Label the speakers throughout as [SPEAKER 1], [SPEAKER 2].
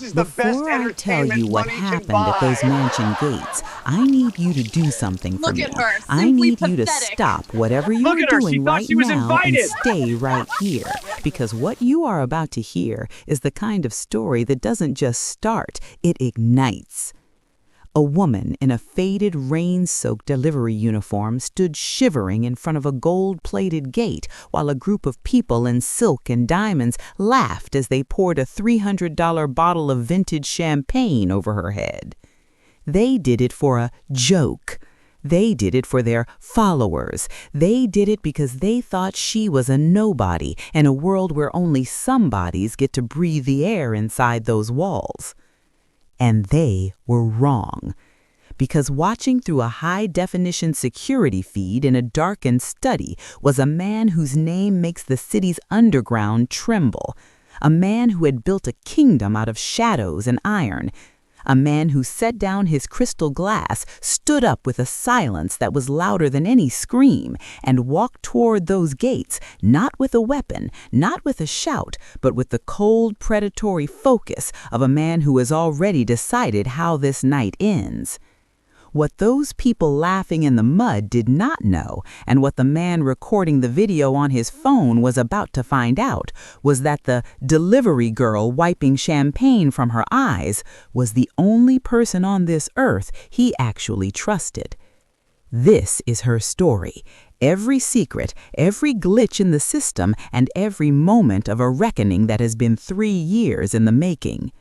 [SPEAKER 1] is the best
[SPEAKER 2] Before I tell you
[SPEAKER 1] entertainment
[SPEAKER 2] what
[SPEAKER 1] money can
[SPEAKER 2] happened at those
[SPEAKER 1] buy.
[SPEAKER 2] mansion gates, I need you to do something for
[SPEAKER 3] Look
[SPEAKER 2] me.
[SPEAKER 3] at her,
[SPEAKER 2] I
[SPEAKER 3] simply
[SPEAKER 2] need you to
[SPEAKER 3] pathetic.
[SPEAKER 2] stop whatever you
[SPEAKER 1] Look
[SPEAKER 2] are
[SPEAKER 1] at her, she
[SPEAKER 2] doing
[SPEAKER 1] thought
[SPEAKER 2] right
[SPEAKER 1] she was
[SPEAKER 2] now and
[SPEAKER 1] invited.
[SPEAKER 2] stay right here. Because what you are about to hear is the kind of story that doesn't just start, it ignites. A woman in a faded, rain-soaked delivery uniform stood shivering in front of a gold-plated gate while a group of people in silk and diamonds laughed as they poured a $300 bottle of vintage champagne over her head. They did it for a joke. They did it for their followers. They did it because they thought she was a nobody in a world where only somebodies get to breathe the air inside those walls. And they were wrong. Because watching through a high-definition security feed in a darkened study was a man whose name makes the city's underground tremble. A man who had built a kingdom out of shadows and iron. A man who set down his crystal glass, stood up with a silence that was louder than any scream, and walked toward those gates, not with a weapon, not with a shout, but with the cold, predatory focus of a man who has already decided how this night ends. What those people laughing in the mud did not know, and what the man recording the video on his phone was about to find out, was that the delivery girl wiping champagne from her eyes was the only person on this earth he actually trusted. This is her story. Every secret, every glitch in the system, and every moment of a reckoning that has been 3 years in the making.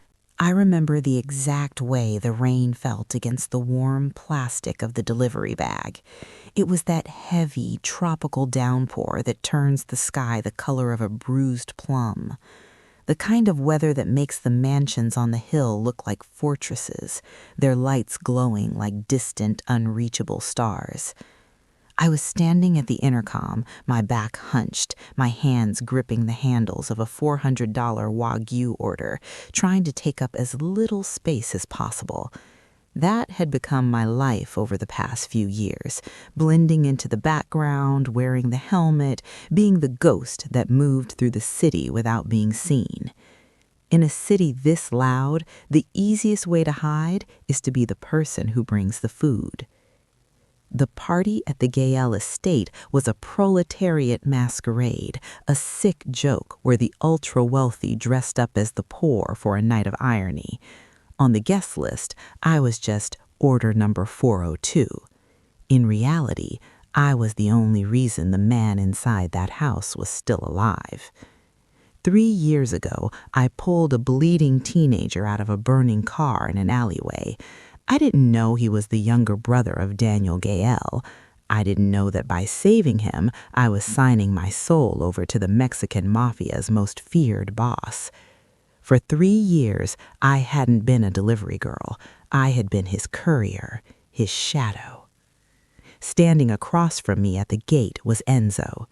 [SPEAKER 2] I remember the exact way the rain felt against the warm plastic of the delivery bag. It was that heavy, tropical downpour that turns the sky the color of a bruised plum. The kind of weather that makes the mansions on the hill look like fortresses, their lights glowing like distant, unreachable stars. I was standing at the intercom, my back hunched, my hands gripping the handles of a $400 Wagyu order, trying to take up as little space as possible. That had become my life over the past few years, blending into the background, wearing the helmet, being the ghost that moved through the city without being seen. In a city this loud, the easiest way to hide is to be the person who brings the food. The party at the Gael estate was a proletariat masquerade, a sick joke where the ultra-wealthy dressed up as the poor for a night of irony. On the guest list, I was just order number 402. In reality, I was the only reason the man inside that house was still alive. 3 years ago, I pulled a bleeding teenager out of a burning car in an alleyway. I didn't know he was the younger brother of Daniel Gael. I didn't know that by saving him, I was signing my soul over to the Mexican Mafia's most feared boss. For 3 years, I hadn't been a delivery girl. I had been his courier, his shadow. Standing across from me at the gate was Enzo.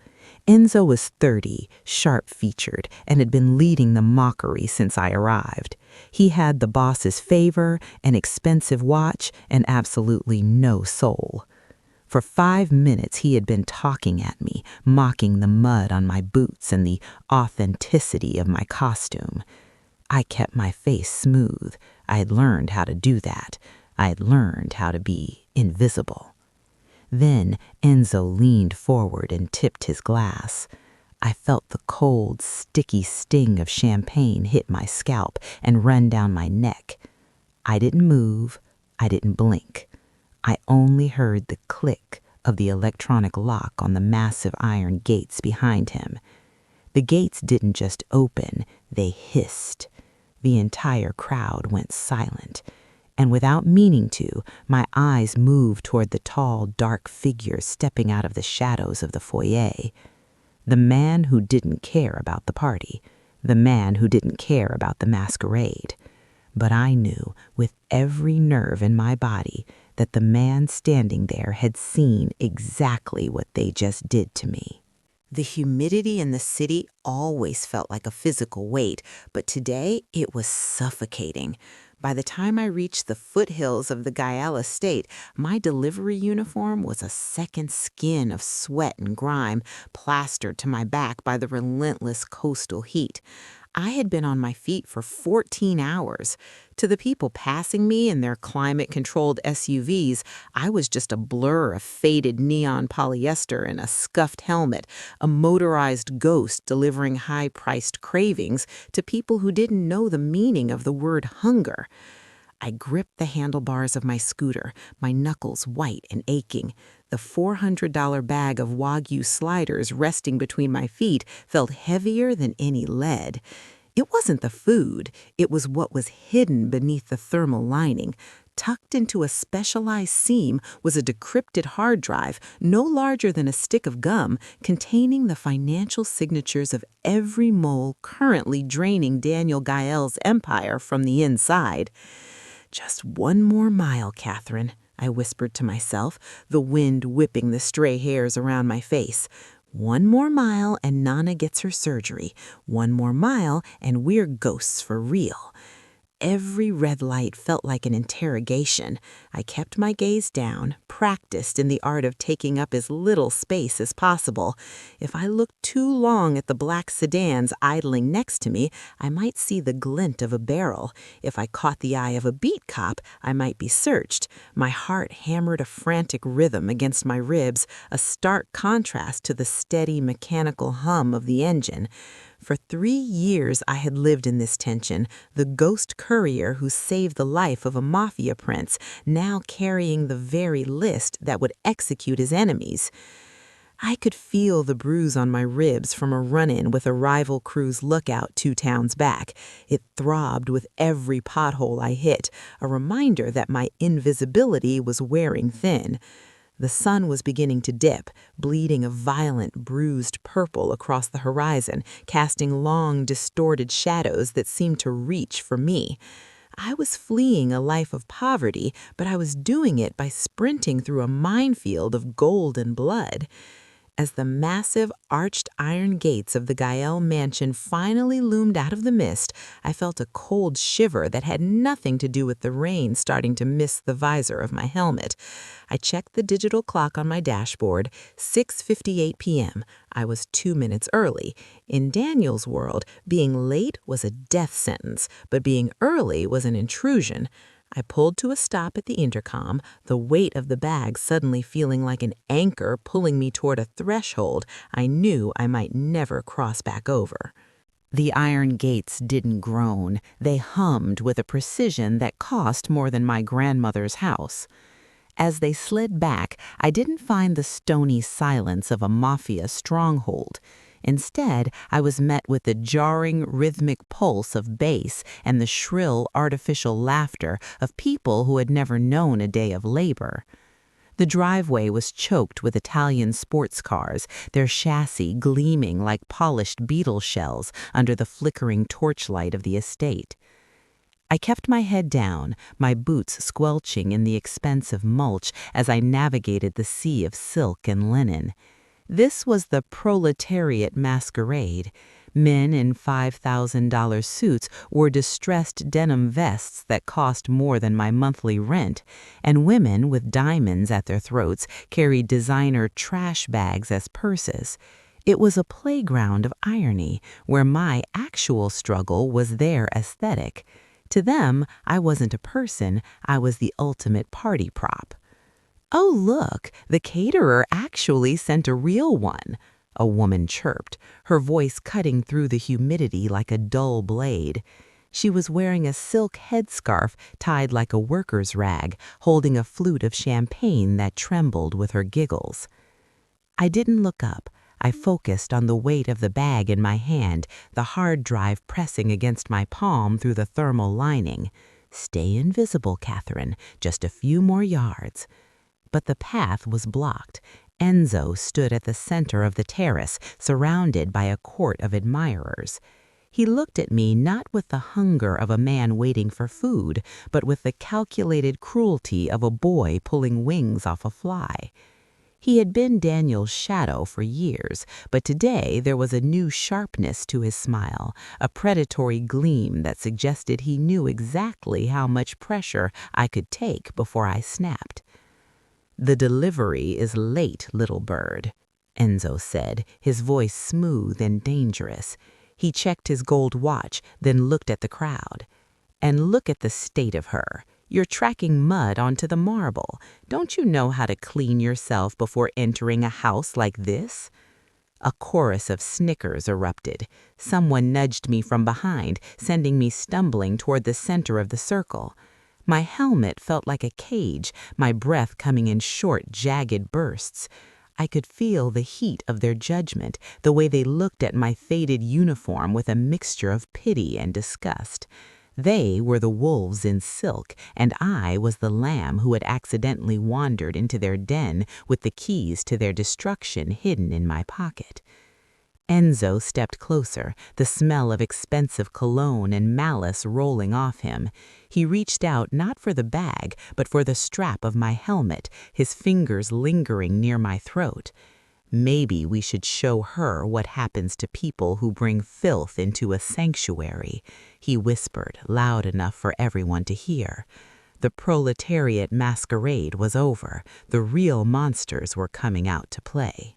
[SPEAKER 2] Enzo was 30, sharp-featured, and had been leading the mockery since I arrived. He had the boss's favor, an expensive watch, and absolutely no soul. For 5 minutes he had been talking at me, mocking the mud on my boots and the authenticity of my costume. I kept my face smooth. I had learned how to do that. I had learned how to be invisible. Then Enzo leaned forward and tipped his glass. I felt the cold, sticky sting of champagne hit my scalp and run down my neck. I didn't move. I didn't blink. I only heard the click of the electronic lock on the massive iron gates behind him. The gates didn't just open, they hissed. The entire crowd went silent. And without meaning to, my eyes moved toward the tall, dark figure stepping out of the shadows of the foyer. The man who didn't care about the party. The man who didn't care about the masquerade. But I knew, with every nerve in my body, that the man standing there had seen exactly what they just did to me. The humidity in the city always felt like a physical weight, but today it was suffocating. By the time I reached the foothills of the Gael estate, my delivery uniform was a second skin of sweat and grime, plastered to my back by the relentless coastal heat. I had been on my feet for 14 hours. To the people passing me in their climate-controlled SUVs, I was just a blur of faded neon polyester and a scuffed helmet, a motorized ghost delivering high-priced cravings to people who didn't know the meaning of the word hunger. I gripped the handlebars of my scooter, my knuckles white and aching. The $400 bag of Wagyu sliders resting between my feet felt heavier than any lead. It wasn't the food, it was what was hidden beneath the thermal lining. Tucked into a specialized seam was a decrypted hard drive, no larger than a stick of gum, containing the financial signatures of every mole currently draining Daniel Gael's empire from the inside. "Just one more mile, Catherine," I whispered to myself, the wind whipping the stray hairs around my face. "One more mile and Nana gets her surgery. One more mile and we're ghosts for real." Every red light felt like an interrogation. I kept my gaze down, practiced in the art of taking up as little space as possible. If I looked too long at the black sedans idling next to me, I might see the glint of a barrel. If I caught the eye of a beat cop, I might be searched. My heart hammered a frantic rhythm against my ribs, a stark contrast to the steady mechanical hum of the engine. For 3 years I had lived in this tension, the ghost courier who saved the life of a Mafia prince, now carrying the very list that would execute his enemies. I could feel the bruise on my ribs from a run-in with a rival crew's lookout 2 towns back. It throbbed with every pothole I hit, a reminder that my invisibility was wearing thin. The sun was beginning to dip, bleeding a violent, bruised purple across the horizon, casting long, distorted shadows that seemed to reach for me. I was fleeing a life of poverty, but I was doing it by sprinting through a minefield of gold and blood. As the massive, arched iron gates of the Gael mansion finally loomed out of the mist, I felt a cold shiver that had nothing to do with the rain starting to mist the visor of my helmet. I checked the digital clock on my dashboard, 6:58 p.m. I was 2 minutes early. In Daniel's world, being late was a death sentence, but being early was an intrusion. I pulled to a stop at the intercom, the weight of the bag suddenly feeling like an anchor pulling me toward a threshold I knew I might never cross back over. The iron gates didn't groan. They hummed with a precision that cost more than my grandmother's house. As they slid back, I didn't find the stony silence of a Mafia stronghold. Instead, I was met with the jarring, rhythmic pulse of bass and the shrill, artificial laughter of people who had never known a day of labor. The driveway was choked with Italian sports cars, their chassis gleaming like polished beetle shells under the flickering torchlight of the estate. I kept my head down, my boots squelching in the expensive mulch as I navigated the sea of silk and linen. This was the proletariat masquerade. Men in $5,000 suits wore distressed denim vests that cost more than my monthly rent, and women with diamonds at their throats carried designer trash bags as purses. It was a playground of irony, where my actual struggle was their aesthetic. To them, I wasn't a person, I was the ultimate party prop. "Oh, look, the caterer actually sent a real one," a woman chirped, her voice cutting through the humidity like a dull blade. She was wearing a silk headscarf tied like a worker's rag, holding a flute of champagne that trembled with her giggles. I didn't look up. I focused on the weight of the bag in my hand, the hard drive pressing against my palm through the thermal lining. "Stay invisible, Catherine. Just a few more yards." But the path was blocked. Enzo stood at the center of the terrace, surrounded by a court of admirers. He looked at me not with the hunger of a man waiting for food, but with the calculated cruelty of a boy pulling wings off a fly. He had been Daniel's shadow for years, but today there was a new sharpness to his smile, a predatory gleam that suggested he knew exactly how much pressure I could take before I snapped. "The delivery is late, little bird," Enzo said, his voice smooth and dangerous. He checked his gold watch, then looked at the crowd. "And look at the state of her. You're tracking mud onto the marble. Don't you know how to clean yourself before entering a house like this?" A chorus of snickers erupted. Someone nudged me from behind, sending me stumbling toward the center of the circle. My helmet felt like a cage, my breath coming in short, jagged bursts. I could feel the heat of their judgment, the way they looked at my faded uniform with a mixture of pity and disgust. They were the wolves in silk, and I was the lamb who had accidentally wandered into their den with the keys to their destruction hidden in my pocket. Enzo stepped closer, the smell of expensive cologne and malice rolling off him. He reached out not for the bag, but for the strap of my helmet, his fingers lingering near my throat. "Maybe we should show her what happens to people who bring filth into a sanctuary," he whispered, loud enough for everyone to hear. The proletariat masquerade was over. The real monsters were coming out to play.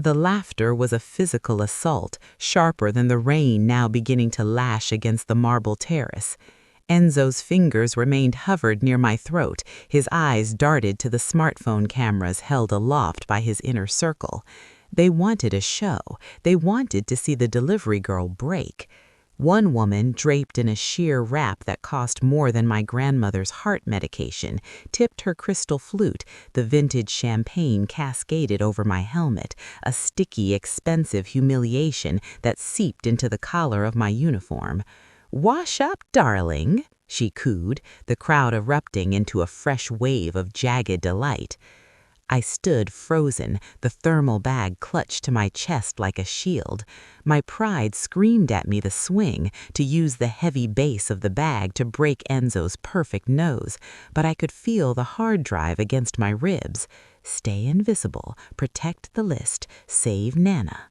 [SPEAKER 2] The laughter was a physical assault, sharper than the rain now beginning to lash against the marble terrace. Enzo's fingers remained hovered near my throat. His eyes darted to the smartphone cameras held aloft by his inner circle. They wanted a show. They wanted to see the delivery girl break. One woman, draped in a sheer wrap that cost more than my grandmother's heart medication, tipped her crystal flute. The vintage champagne cascaded over my helmet, a sticky, expensive humiliation that seeped into the collar of my uniform. "Wash up, darling," she cooed, the crowd erupting into a fresh wave of jagged delight. I stood frozen, the thermal bag clutched to my chest like a shield. My pride screamed at me to swing, to use the heavy base of the bag to break Enzo's perfect nose, but I could feel the hard drive against my ribs. Stay invisible, protect the list, save Nana.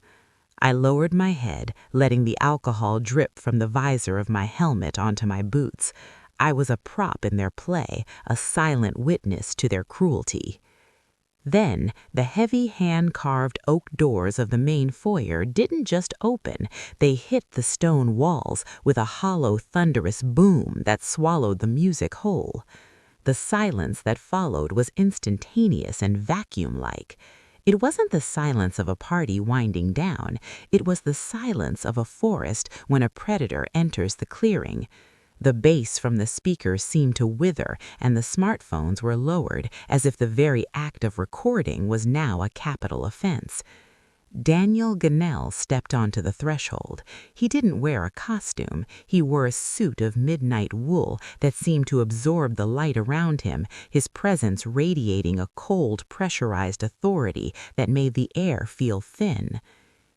[SPEAKER 2] I lowered my head, letting the alcohol drip from the visor of my helmet onto my boots. I was a prop in their play, a silent witness to their cruelty. Then, the heavy hand-carved oak doors of the main foyer didn't just open, they hit the stone walls with a hollow, thunderous boom that swallowed the music whole. The silence that followed was instantaneous and vacuum-like. It wasn't the silence of a party winding down, it was the silence of a forest when a predator enters the clearing. The bass from the speakers seemed to wither, and the smartphones were lowered, as if the very act of recording was now a capital offense. Daniel Gannell stepped onto the threshold. He didn't wear a costume. He wore a suit of midnight wool that seemed to absorb the light around him, his presence radiating a cold, pressurized authority that made the air feel thin.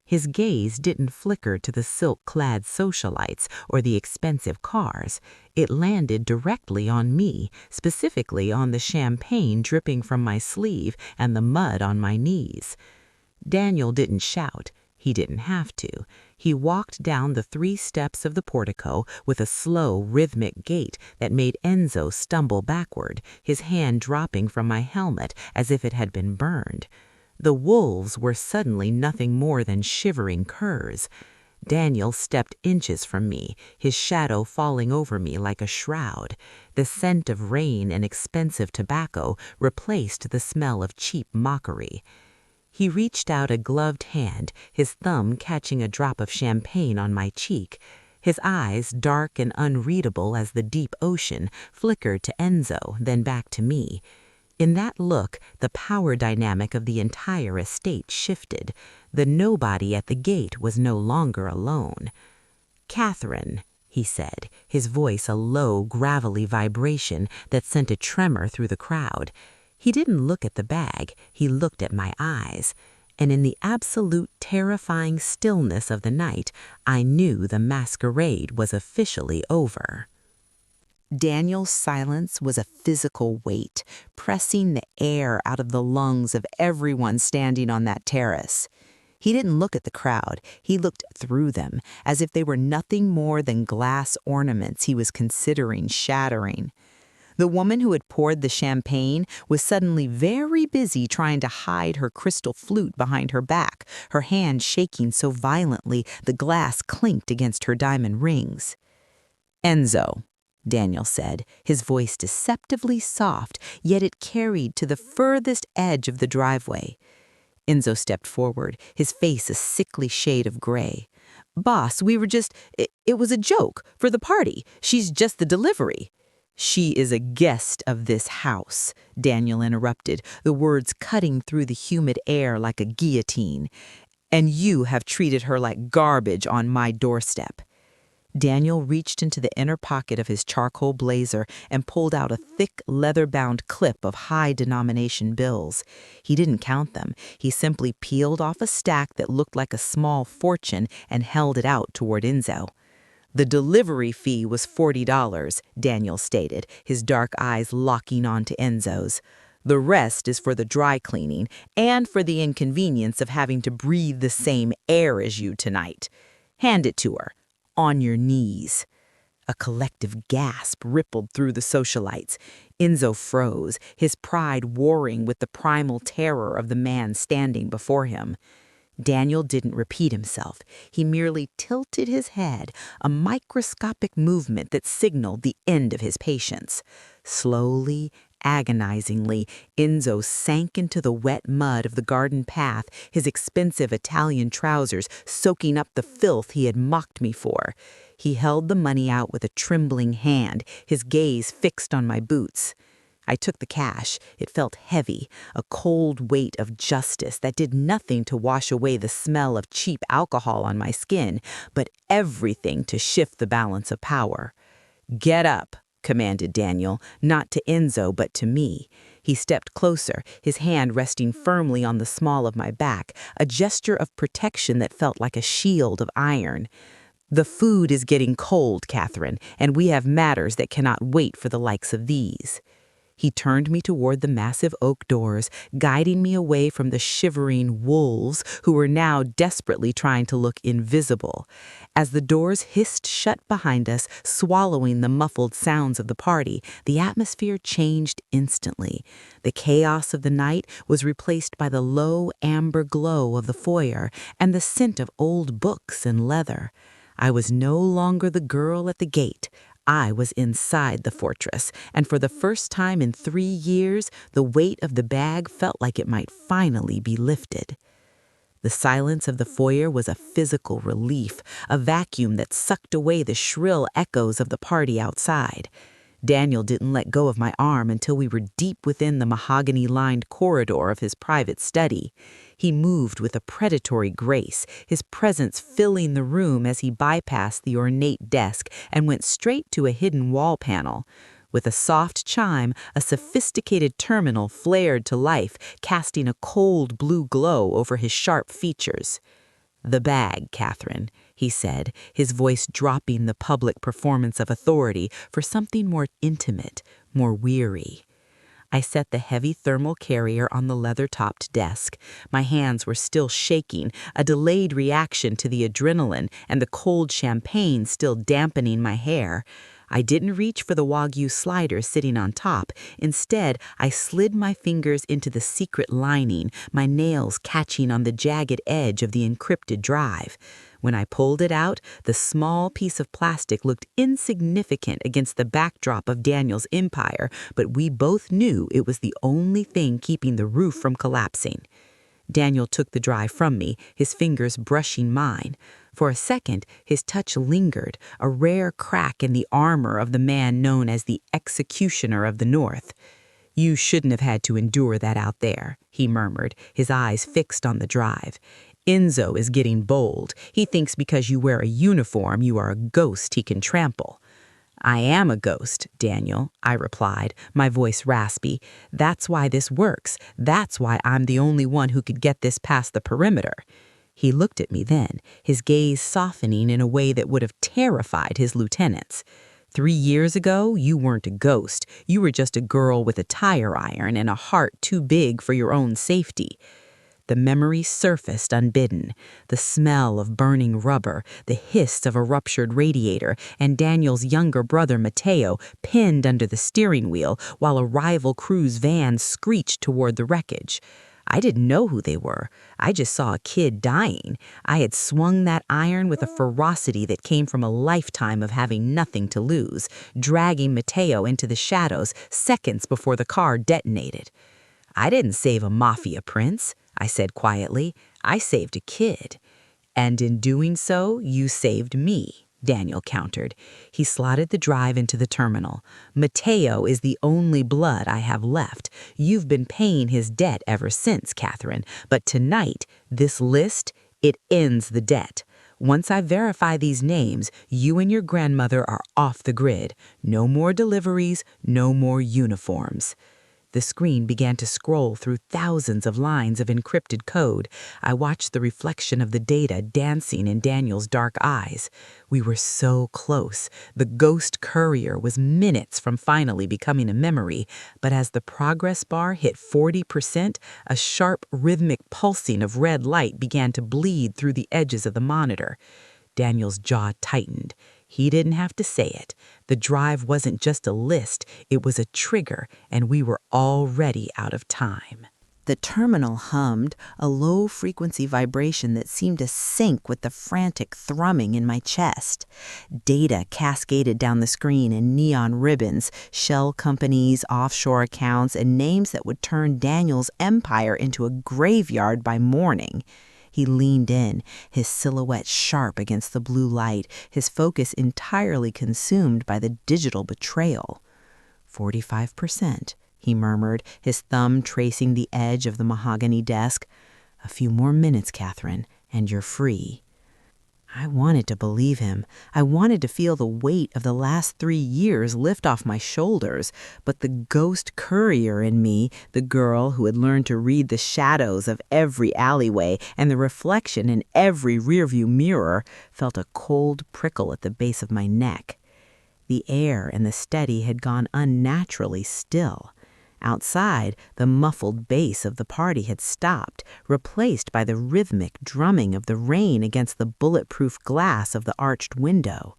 [SPEAKER 2] His gaze didn't flicker to the silk-clad socialites or the expensive cars. It landed directly on me, specifically on the champagne dripping from my sleeve and the mud on my knees. Daniel didn't shout. He didn't have to. He walked down the 3 steps of the portico with a slow, rhythmic gait that made Enzo stumble backward, his hand dropping from my helmet as if it had been burned. The wolves were suddenly nothing more than shivering curs. Daniel stepped inches from me, his shadow falling over me like a shroud. The scent of rain and expensive tobacco replaced the smell of cheap mockery. He reached out a gloved hand, his thumb catching a drop of champagne on my cheek. His eyes, dark and unreadable as the deep ocean, flickered to Enzo, then back to me. In that look, the power dynamic of the entire estate shifted. The nobody at the gate was no longer alone. "Catherine," he said, his voice a low, gravelly vibration that sent a tremor through the crowd. He didn't look at the bag, he looked at my eyes. And in the absolute terrifying stillness of the night, I knew the masquerade was officially over. Daniel's silence was a physical weight, pressing the air out of the lungs of everyone standing on that terrace. He didn't look at the crowd, he looked through them, as if they were nothing more than glass ornaments he was considering shattering. The woman who had poured the champagne was suddenly very busy trying to hide her crystal flute behind her back, her hand shaking so violently the glass clinked against her diamond rings. "Enzo," Daniel said, his voice deceptively soft, yet it carried to the furthest edge of the driveway. Enzo stepped forward, his face a sickly shade of gray. "Boss, we were it was a joke for the party. She's just the delivery." "She is a guest of this house," Daniel interrupted, the words cutting through the humid air like a guillotine. "And you have treated her like garbage on my doorstep." Daniel reached into the inner pocket of his charcoal blazer and pulled out a thick, leather-bound clip of high-denomination bills. He didn't count them. He simply peeled off a stack that looked like a small fortune and held it out toward Enzo. "The delivery fee was $40, Daniel stated, his dark eyes locking onto Enzo's. "The rest is for the dry cleaning and for the inconvenience of having to breathe the same air as you tonight. Hand it to her. On your knees." A collective gasp rippled through the socialites. Enzo froze, his pride warring with the primal terror of the man standing before him. Daniel didn't repeat himself. He merely tilted his head, a microscopic movement that signaled the end of his patience. Slowly, agonizingly, Enzo sank into the wet mud of the garden path, his expensive Italian trousers soaking up the filth he had mocked me for. He held the money out with a trembling hand, his gaze fixed on my boots. I took the cash. It felt heavy, a cold weight of justice that did nothing to wash away the smell of cheap alcohol on my skin, but everything to shift the balance of power. "Get up," commanded Daniel, not to Enzo but to me. He stepped closer, his hand resting firmly on the small of my back, a gesture of protection that felt like a shield of iron. "The food is getting cold, Catherine, and we have matters that cannot wait for the likes of these." He turned me toward the massive oak doors, guiding me away from the shivering wolves who were now desperately trying to look invisible. As the doors hissed shut behind us, swallowing the muffled sounds of the party, the atmosphere changed instantly. The chaos of the night was replaced by the low amber glow of the foyer and the scent of old books and leather. I was no longer the girl at the gate. I was inside the fortress, and for the first time in 3 years, the weight of the bag felt like it might finally be lifted. The silence of the foyer was a physical relief, a vacuum that sucked away the shrill echoes of the party outside. Daniel didn't let go of my arm until we were deep within the mahogany-lined corridor of his private study. He moved with a predatory grace, his presence filling the room as he bypassed the ornate desk and went straight to a hidden wall panel. With a soft chime, a sophisticated terminal flared to life, casting a cold blue glow over his sharp features. "The bag, Catherine," he said, his voice dropping the public performance of authority for something more intimate, more weary. I set the heavy thermal carrier on the leather-topped desk. My hands were still shaking, a delayed reaction to the adrenaline and the cold champagne still dampening my hair. I didn't reach for the Wagyu slider sitting on top. Instead, I slid my fingers into the secret lining, my nails catching on the jagged edge of the encrypted drive. When I pulled it out, the small piece of plastic looked insignificant against the backdrop of Daniel's empire, but we both knew it was the only thing keeping the roof from collapsing. Daniel took the drive from me, his fingers brushing mine. For a second, his touch lingered, a rare crack in the armor of the man known as the executioner of the North. "You shouldn't have had to endure that out there," he murmured, his eyes fixed on the drive. "Enzo is getting bold. He thinks because you wear a uniform you are a ghost he can trample." "I am a ghost, Daniel," I replied, my voice raspy. "That's why this works. That's why I'm the only one who could get this past the perimeter." He looked at me then, his gaze softening in a way that would have terrified his lieutenants. "3 years ago, you weren't a ghost. You were just a girl with a tire iron and a heart too big for your own safety." The memory surfaced unbidden. The smell of burning rubber, the hiss of a ruptured radiator, and Daniel's younger brother Mateo pinned under the steering wheel while a rival cruise van screeched toward the wreckage. I didn't know who they were. I just saw a kid dying. I had swung that iron with a ferocity that came from a lifetime of having nothing to lose, dragging Mateo into the shadows seconds before the car detonated. "I didn't save a mafia prince," I said quietly. "I saved a kid." "And in doing so, you saved me," Daniel countered. He slotted the drive into the terminal. "Mateo is the only blood I have left. You've been paying his debt ever since, Catherine. But tonight, this list, it ends the debt. Once I verify these names, you and your grandmother are off the grid. No more deliveries, no more uniforms." The screen began to scroll through thousands of lines of encrypted code. I watched the reflection of the data dancing in Daniel's dark eyes. We were so close. The ghost courier was minutes from finally becoming a memory, but as the progress bar hit 40%, a sharp, rhythmic pulsing of red light began to bleed through the edges of the monitor. Daniel's jaw tightened. He didn't have to say it. The drive wasn't just a list, it was a trigger, and we were already out of time. The terminal hummed, a low-frequency vibration that seemed to sync with the frantic thrumming in my chest. Data cascaded down the screen in neon ribbons, shell companies, offshore accounts, and names that would turn Daniel's empire into a graveyard by morning. He leaned in, his silhouette sharp against the blue light, his focus entirely consumed by the digital betrayal. 45%, he murmured, his thumb tracing the edge of the mahogany desk. "A few more minutes, Catherine, and you're free." I wanted to believe him. I wanted to feel the weight of the last 3 years lift off my shoulders, but the ghost courier in me, the girl who had learned to read the shadows of every alleyway and the reflection in every rearview mirror, felt a cold prickle at the base of my neck. The air in the study had gone unnaturally still. Outside, the muffled bass of the party had stopped, replaced by the rhythmic drumming of the rain against the bulletproof glass of the arched window.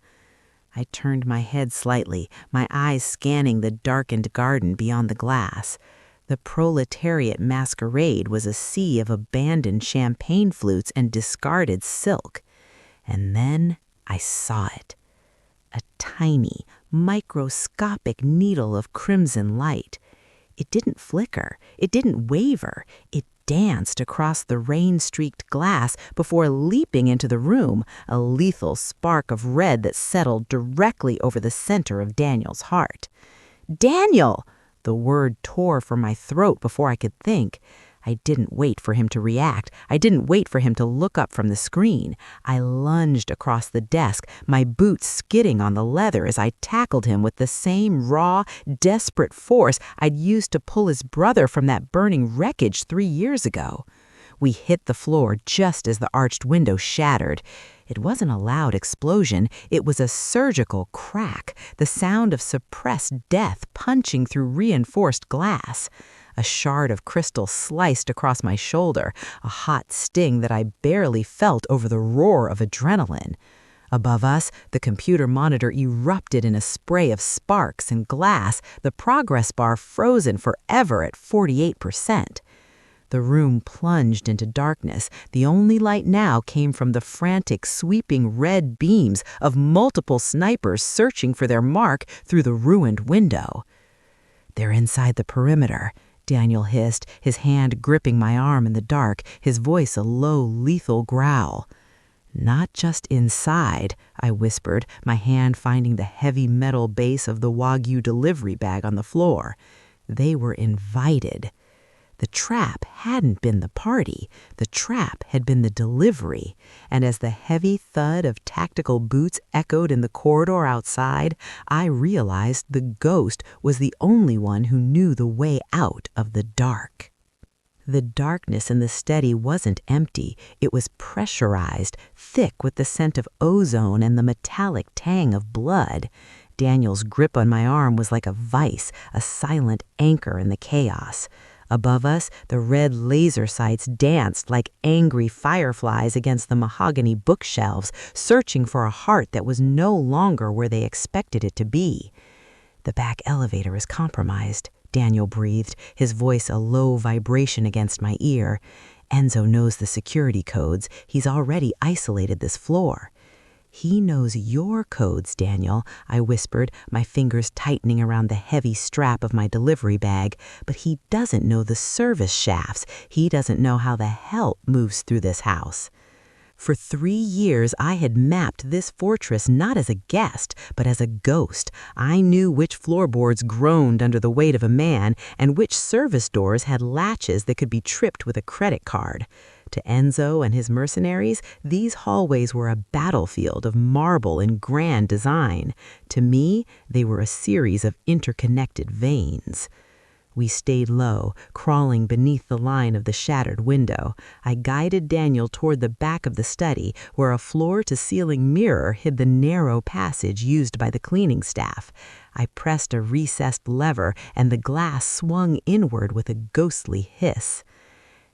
[SPEAKER 2] I turned my head slightly, my eyes scanning the darkened garden beyond the glass. The proletariat masquerade was a sea of abandoned champagne flutes and discarded silk. And then I saw it. A tiny, microscopic needle of crimson light. It didn't flicker. It didn't waver. It danced across the rain-streaked glass before leaping into the room, a lethal spark of red that settled directly over the center of Daniel's heart. "Daniel!" The word tore from my throat before I could think. I didn't wait for him to react. I didn't wait for him to look up from the screen. I lunged across the desk, my boots skidding on the leather as I tackled him with the same raw, desperate force I'd used to pull his brother from that burning wreckage 3 years ago. We hit the floor just as the arched window shattered. It wasn't a loud explosion, it was a surgical crack, the sound of suppressed death punching through reinforced glass. A shard of crystal sliced across my shoulder, a hot sting that I barely felt over the roar of adrenaline. Above us, the computer monitor erupted in a spray of sparks and glass, the progress bar frozen forever at 48%. The room plunged into darkness. The only light now came from the frantic, sweeping red beams of multiple snipers searching for their mark through the ruined window. "They're inside the perimeter," Daniel hissed, his hand gripping my arm in the dark, his voice a low, lethal growl. "Not just inside," I whispered, my hand finding the heavy metal base of the Wagyu delivery bag on the floor. They were invited. The trap hadn't been the party. The trap had been the delivery. And as the heavy thud of tactical boots echoed in the corridor outside, I realized the ghost was the only one who knew the way out of the dark. The darkness in the study wasn't empty. It was pressurized, thick with the scent of ozone and the metallic tang of blood. Daniel's grip on my arm was like a vice, a silent anchor in the chaos. Above us, the red laser sights danced like angry fireflies against the mahogany bookshelves, searching for a heart that was no longer where they expected it to be. "The back elevator is compromised," Daniel breathed, his voice a low vibration against my ear. "Enzo knows the security codes. He's already isolated this floor." "He knows your codes, Daniel," I whispered, my fingers tightening around the heavy strap of my delivery bag. "But he doesn't know the service shafts. He doesn't know how the help moves through this house." For 3 years, I had mapped this fortress not as a guest, but as a ghost. I knew which floorboards groaned under the weight of a man and which service doors had latches that could be tripped with a credit card. To Enzo and his mercenaries, these hallways were a battlefield of marble and grand design. To me, they were a series of interconnected veins. We stayed low, crawling beneath the line of the shattered window. I guided Daniel toward the back of the study, where a floor-to-ceiling mirror hid the narrow passage used by the cleaning staff. I pressed a recessed lever, and the glass swung inward with a ghostly hiss.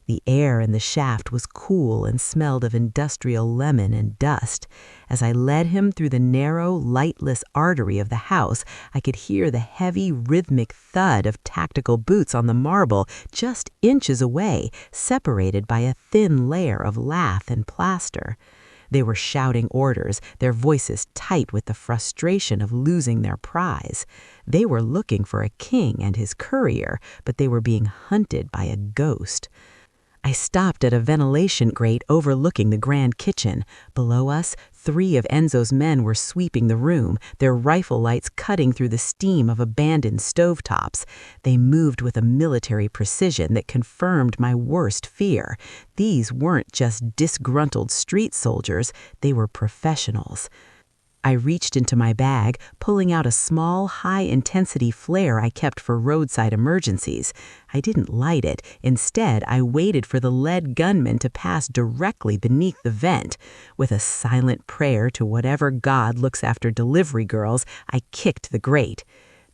[SPEAKER 2] The air in the shaft was cool and smelled of industrial lemon and dust. As I led him through the narrow, lightless artery of the house, I could hear the heavy, rhythmic thud of tactical boots on the marble just inches away, separated by a thin layer of lath and plaster. They were shouting orders, their voices tight with the frustration of losing their prize. They were looking for a king and his courier, but they were being hunted by a ghost. I stopped at a ventilation grate overlooking the grand kitchen. Below us, 3 of Enzo's men were sweeping the room, their rifle lights cutting through the steam of abandoned stovetops. They moved with a military precision that confirmed my worst fear. These weren't just disgruntled street soldiers, they were professionals. I reached into my bag, pulling out a small, high-intensity flare I kept for roadside emergencies. I didn't light it. Instead, I waited for the lead gunman to pass directly beneath the vent. With a silent prayer to whatever god looks after delivery girls, I kicked the grate.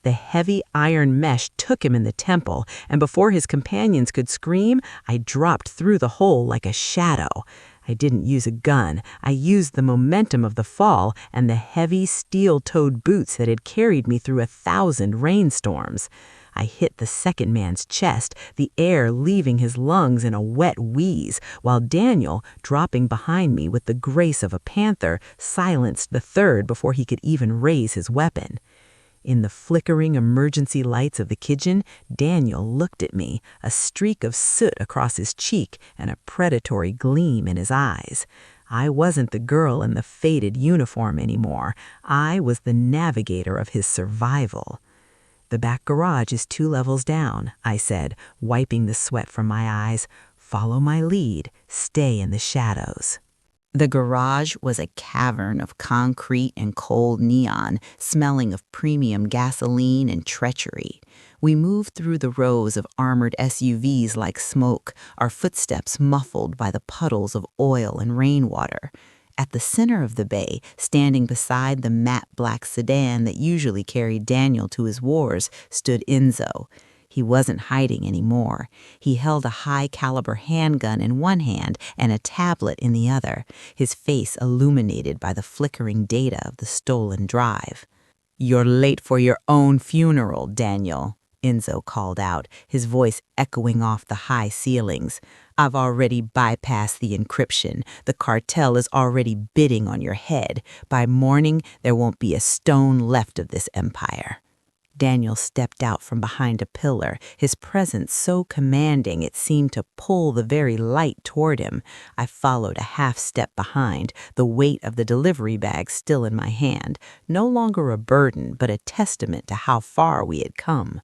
[SPEAKER 2] The heavy iron mesh took him in the temple, and before his companions could scream, I dropped through the hole like a shadow. I didn't use a gun. I used the momentum of the fall and the heavy steel-toed boots that had carried me through 1,000 rainstorms. I hit the second man's chest, the air leaving his lungs in a wet wheeze, while Daniel, dropping behind me with the grace of a panther, silenced the third before he could even raise his weapon. In the flickering emergency lights of the kitchen, Daniel looked at me, a streak of soot across his cheek and a predatory gleam in his eyes. I wasn't the girl in the faded uniform anymore. I was the navigator of his survival. "The back garage is 2 levels down," I said, wiping the sweat from my eyes. "Follow my lead. Stay in the shadows." The garage was a cavern of concrete and cold neon, smelling of premium gasoline and treachery. We moved through the rows of armored SUVs like smoke, our footsteps muffled by the puddles of oil and rainwater. At the center of the bay, standing beside the matte black sedan that usually carried Daniel to his wars, stood Enzo. He wasn't hiding anymore. He held a high-caliber handgun in one hand and a tablet in the other, his face illuminated by the flickering data of the stolen drive. "You're late for your own funeral, Daniel," Enzo called out, his voice echoing off the high ceilings. "I've already bypassed the encryption. The cartel is already bidding on your head. By morning, there won't be a stone left of this empire." Daniel stepped out from behind a pillar, his presence so commanding it seemed to pull the very light toward him. I followed a half step behind, the weight of the delivery bag still in my hand, no longer a burden but a testament to how far we had come.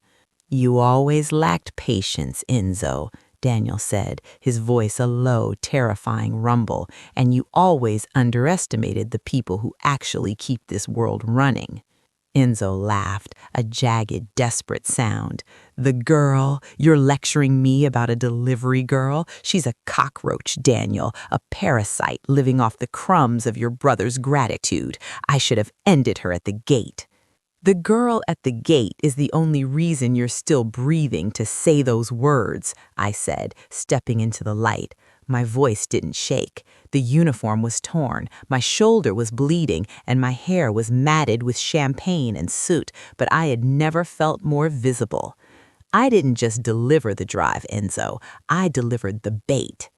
[SPEAKER 2] "You always lacked patience, Enzo," Daniel said, his voice a low, terrifying rumble, "and you always underestimated the people who actually keep this world running." Enzo laughed, a jagged, desperate sound. "The girl? You're lecturing me about a delivery girl? She's a cockroach, Daniel, a parasite living off the crumbs of your brother's gratitude. I should have ended her at the gate." The girl at the gate is the only reason you're still breathing to say those words, I said, stepping into the light. My voice didn't shake. The uniform was torn, my shoulder was bleeding, and my hair was matted with champagne and soot, but I had never felt more visible. I didn't just deliver the drive, Enzo. I delivered the bait.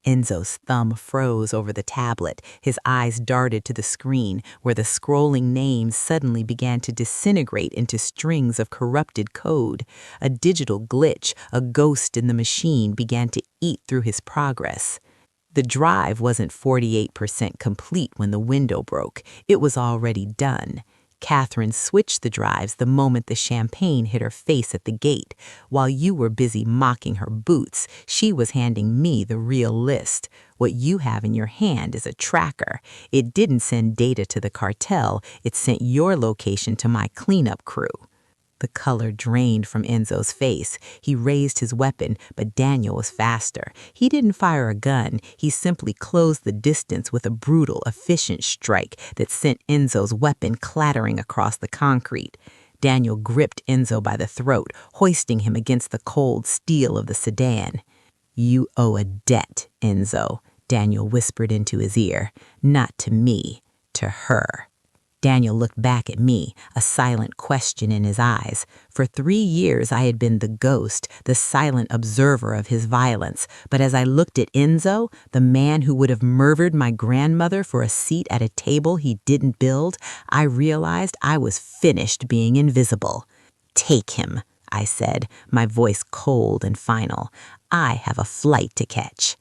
[SPEAKER 2] Enzo's thumb froze over the tablet. His eyes darted to the screen, where the scrolling names suddenly began to disintegrate into strings of corrupted code. A digital glitch, a ghost in the machine, began to eat through his progress. The drive wasn't 48% complete when the window broke. It was already done. Catherine switched the drives the moment the champagne hit her face at the gate. While you were busy mocking her boots, she was handing me the real list. What you have in your hand is a tracker. It didn't send data to the cartel, it sent your location to my cleanup crew. The color drained from Enzo's face. He raised his weapon, but Daniel was faster. He didn't fire a gun. He simply closed the distance with a brutal, efficient strike that sent Enzo's weapon clattering across the concrete. Daniel gripped Enzo by the throat, hoisting him against the cold steel of the sedan. "You owe a debt, Enzo," Daniel whispered into his ear. "Not to me, to her." Daniel looked back at me, a silent question in his eyes. For 3 years I had been the ghost, the silent observer of his violence. But as I looked at Enzo, the man who would have murdered my grandmother for a seat at a table he didn't build, I realized I was finished being invisible. "Take him," I said, my voice cold and final. "I have a flight to catch."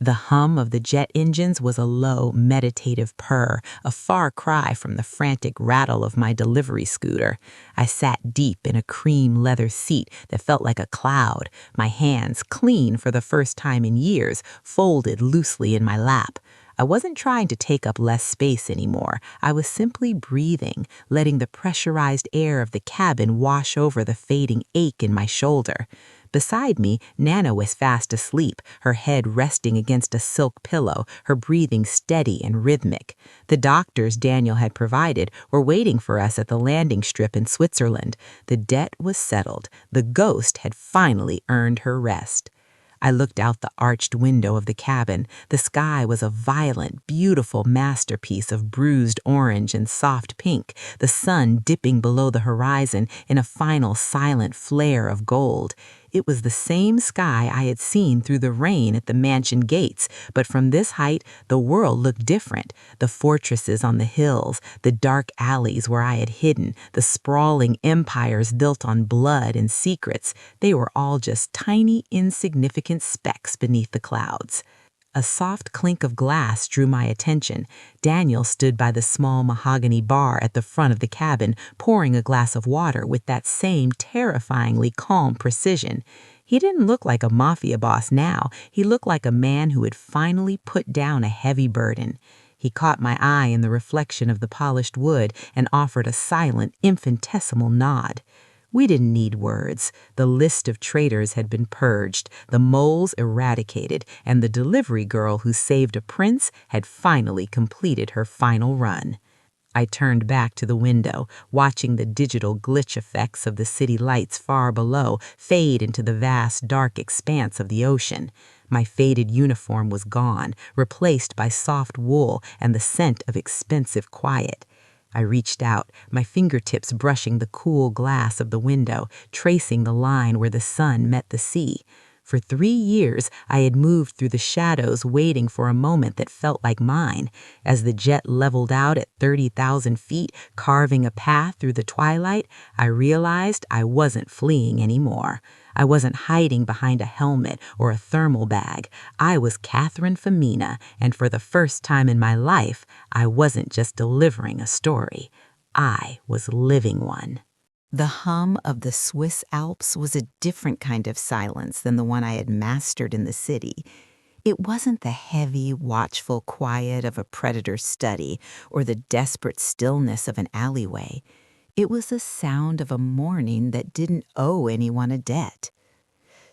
[SPEAKER 2] The hum of the jet engines was a low, meditative purr, a far cry from the frantic rattle of my delivery scooter. I sat deep in a cream leather seat that felt like a cloud, my hands, clean for the first time in years, folded loosely in my lap. I wasn't trying to take up less space anymore. I was simply breathing, letting the pressurized air of the cabin wash over the fading ache in my shoulder. Beside me, Nana was fast asleep, her head resting against a silk pillow, her breathing steady and rhythmic. The doctors Daniel had provided were waiting for us at the landing strip in Switzerland. The debt was settled. The ghost had finally earned her rest. I looked out the arched window of the cabin. The sky was a violent, beautiful masterpiece of bruised orange and soft pink, the sun dipping below the horizon in a final silent flare of gold. It was the same sky I had seen through the rain at the mansion gates, but from this height, the world looked different. The fortresses on the hills, the dark alleys where I had hidden, the sprawling empires built on blood and secrets, they were all just tiny, insignificant specks beneath the clouds. A soft clink of glass drew my attention. Daniel stood by the small mahogany bar at the front of the cabin, pouring a glass of water with that same terrifyingly calm precision. He didn't look like a mafia boss now. He looked like a man who had finally put down a heavy burden. He caught my eye in the reflection of the polished wood and offered a silent, infinitesimal nod. We didn't need words. The list of traitors had been purged, the moles eradicated, and the delivery girl who saved a prince had finally completed her final run. I turned back to the window, watching the digital glitch effects of the city lights far below fade into the vast, dark expanse of the ocean. My faded uniform was gone, replaced by soft wool and the scent of expensive quiet. I reached out, my fingertips brushing the cool glass of the window, tracing the line where the sun met the sea. For 3 years, I had moved through the shadows waiting for a moment that felt like mine. As the jet leveled out at 30,000 feet, carving a path through the twilight, I realized I wasn't fleeing anymore. I wasn't hiding behind a helmet or a thermal bag. I was Catherine Femina, and for the first time in my life, I wasn't just delivering a story. I was living one. The hum of the Swiss Alps was a different kind of silence than the one I had mastered in the city. It wasn't the heavy, watchful quiet of a predator's study or the desperate stillness of an alleyway. It was the sound of a morning that didn't owe anyone a debt.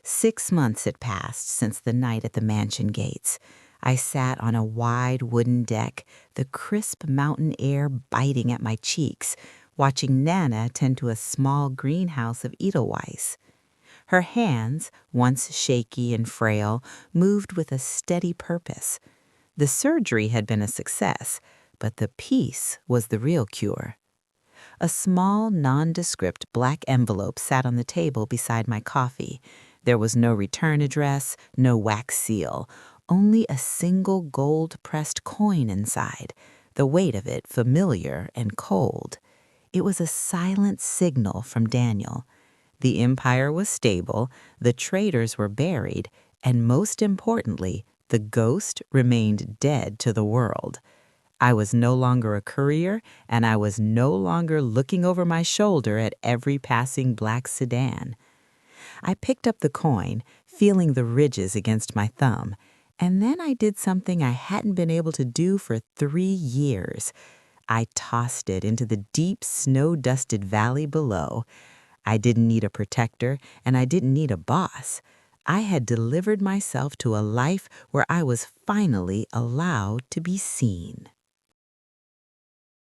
[SPEAKER 2] 6 months had passed since the night at the mansion gates. I sat on a wide wooden deck, the crisp mountain air biting at my cheeks, watching Nana tend to a small greenhouse of edelweiss. Her hands, once shaky and frail, moved with a steady purpose. The surgery had been a success, but the peace was the real cure. A small, nondescript black envelope sat on the table beside my coffee. There was no return address, no wax seal, only a single gold-pressed coin inside, the weight of it familiar and cold. It was a silent signal from Daniel. The empire was stable, the traitors were buried, and most importantly, the ghost remained dead to the world. I was no longer a courier, and I was no longer looking over my shoulder at every passing black sedan. I picked up the coin, feeling the ridges against my thumb, and then I did something I hadn't been able to do for 3 years. I tossed it into the deep, snow-dusted valley below. I didn't need a protector, and I didn't need a boss. I had delivered myself to a life where I was finally allowed to be seen.